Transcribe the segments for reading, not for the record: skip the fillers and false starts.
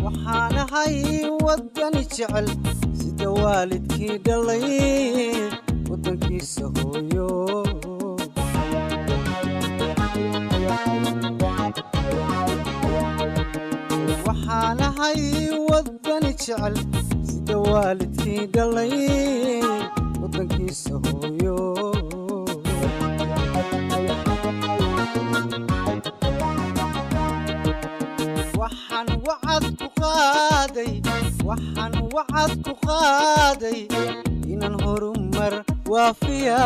waxaanahay wadani jecel sida waalidkii dhalay wadankiisa hooyo waxaanahay wadani jecel sida waalidkii dhalay wadankiisa hooyo waxaan wacad ku qaaday inaan horumar waafiya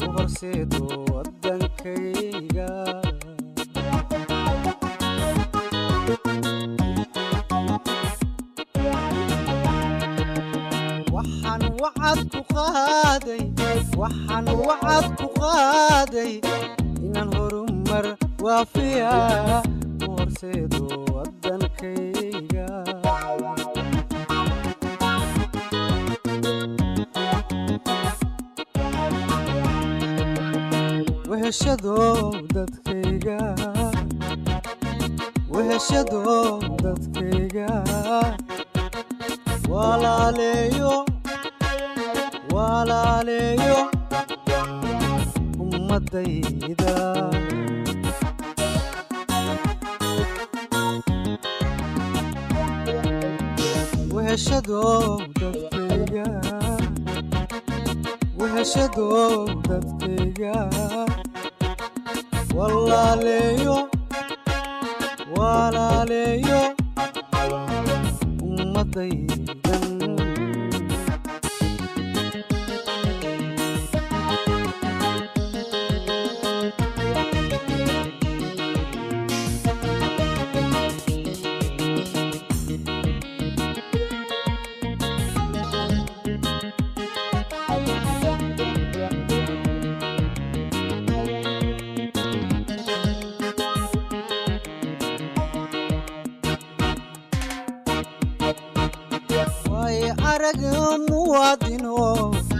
u horseedo wadankayga waxaan wacad ku qaaday inaan horumar waafiya u horseedo wadankayga weheshado dadkayga walaaleeyo ummadayda weheshado dadkayga walaaleeyo ummadaydan arag muwaadino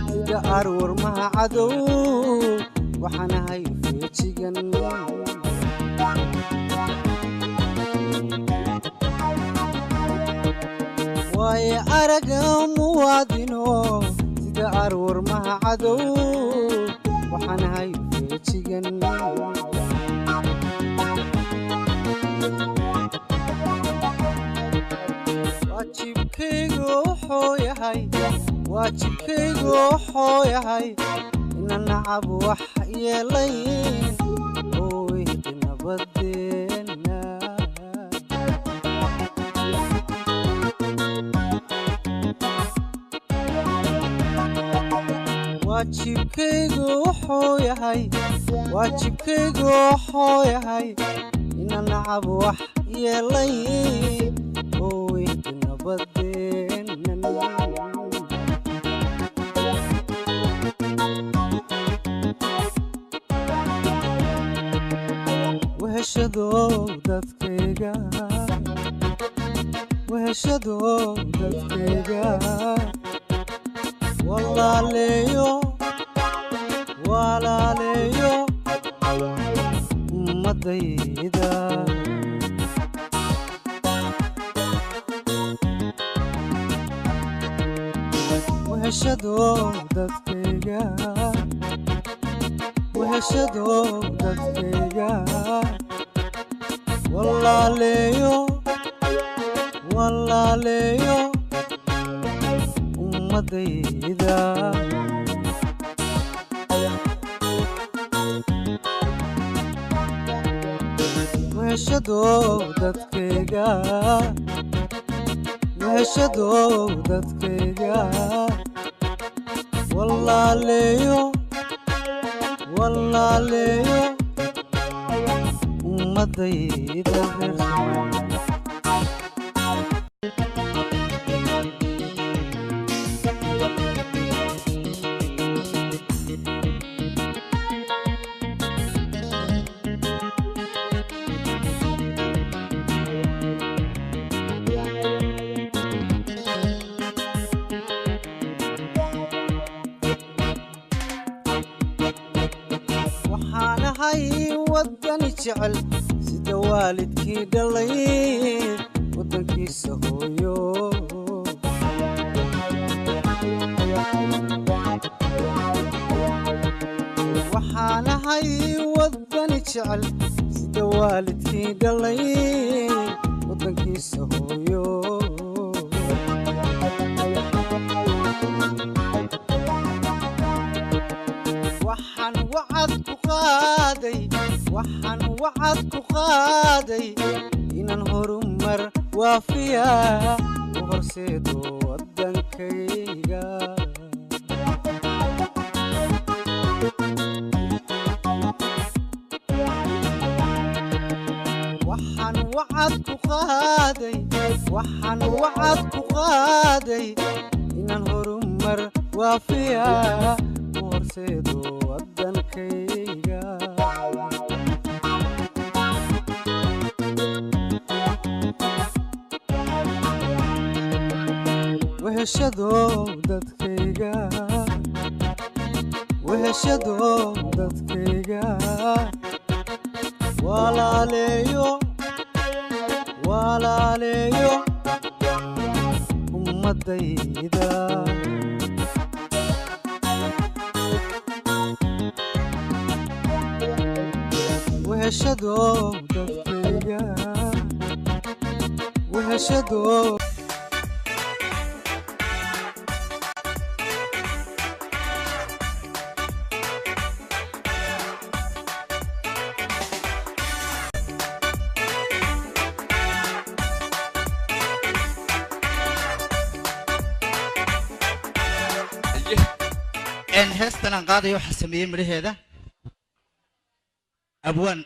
sida arwar maha cadow waxaanahay feejigan waaye arag muwaadino sida arwar maha cadow waxaanahay feejigan waajibkaygu wuxuu yahay inaan nacab wax yeelayn oo weydi nabadeenna waajibkaygu wuxuu yahay inaan nacab wax yeelayn oo weydi nabadeenna weheshado dadkayga walaaleeyo ummadayda weheshado dadkayga walaaleeyo ummadayda weheshado dadkayga walaaleeyo ummadayda هاي ودني جعل سيدا والدكي دلي ودنكي سهويو وحانا هاي ودني جعل سيدا والدكي دلي ودنكي سهويو waxaan wacad ku qaaday inaan horumar waafiya u horseedo wadankayga waxaan wacad ku qaaday inaan horumar waafiya u horseedo wadankayga وهشدو dadkayga walaaleeyo ummadayda وهشدو dadkayga وهشدو إن هستنا قاضي وحسمين مريهذا أبوان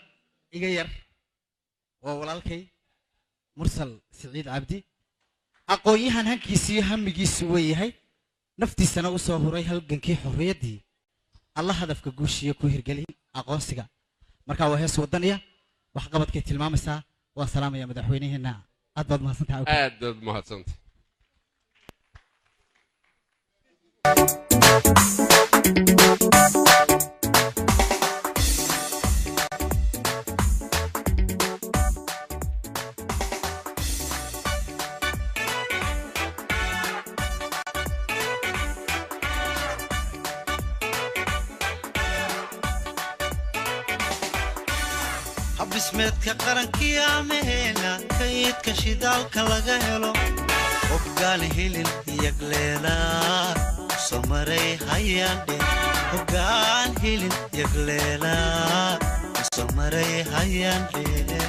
إيجير وولالكي مرسل سعيد عبدي أقويها هنكيسيها مجيسوي هاي نفتي سنة وصهوري هالجنكي حرية دي الله هدف كجوش يكوهر جلي أقوسيجا مركا وهس ودنيا وحقبت كتير مامسا والسلام يا مدحويني هنا أدب ما سنت أدب ما سنت بسمتك قرنكي عمهنا كيد كشدالك لغهلو وقال هيلين يقليلا سمري هياندي وقال هيلين يقليلا سمري هياندي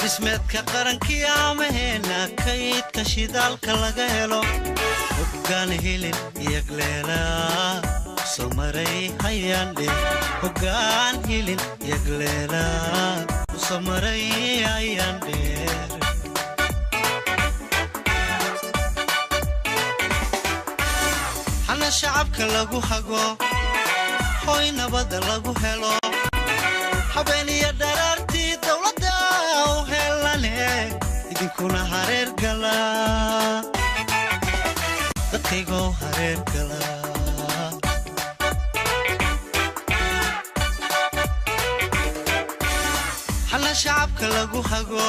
بسمتك قرنكي عمهنا كيد كشدالك لغهلو وقال هيلين يقليلا سمري هياندي وقال هيلين يقليلا سمري هياندي حنا شعبك لغو حقو هوي نبض لغو هلو حبيني يدرارتي دولة وهلاني إذن كنا هرير قلا dadkaygo hareer gala xalla shacabka lagu hago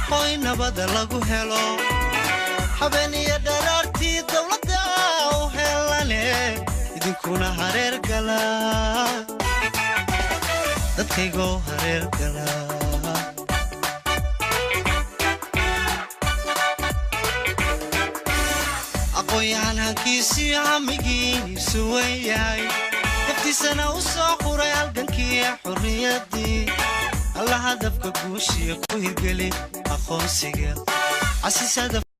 hooy nabada lagu helo habeeniya dharaartii dawladda u helane idinkuna hareer gala dadkaygo hareer gala ويانا كيسي عميقي سوياي وقتي سنة وصاقوري عالقنكي حريتي الله هدفك بوشي يقوي قلي أخوصي عسيس هدف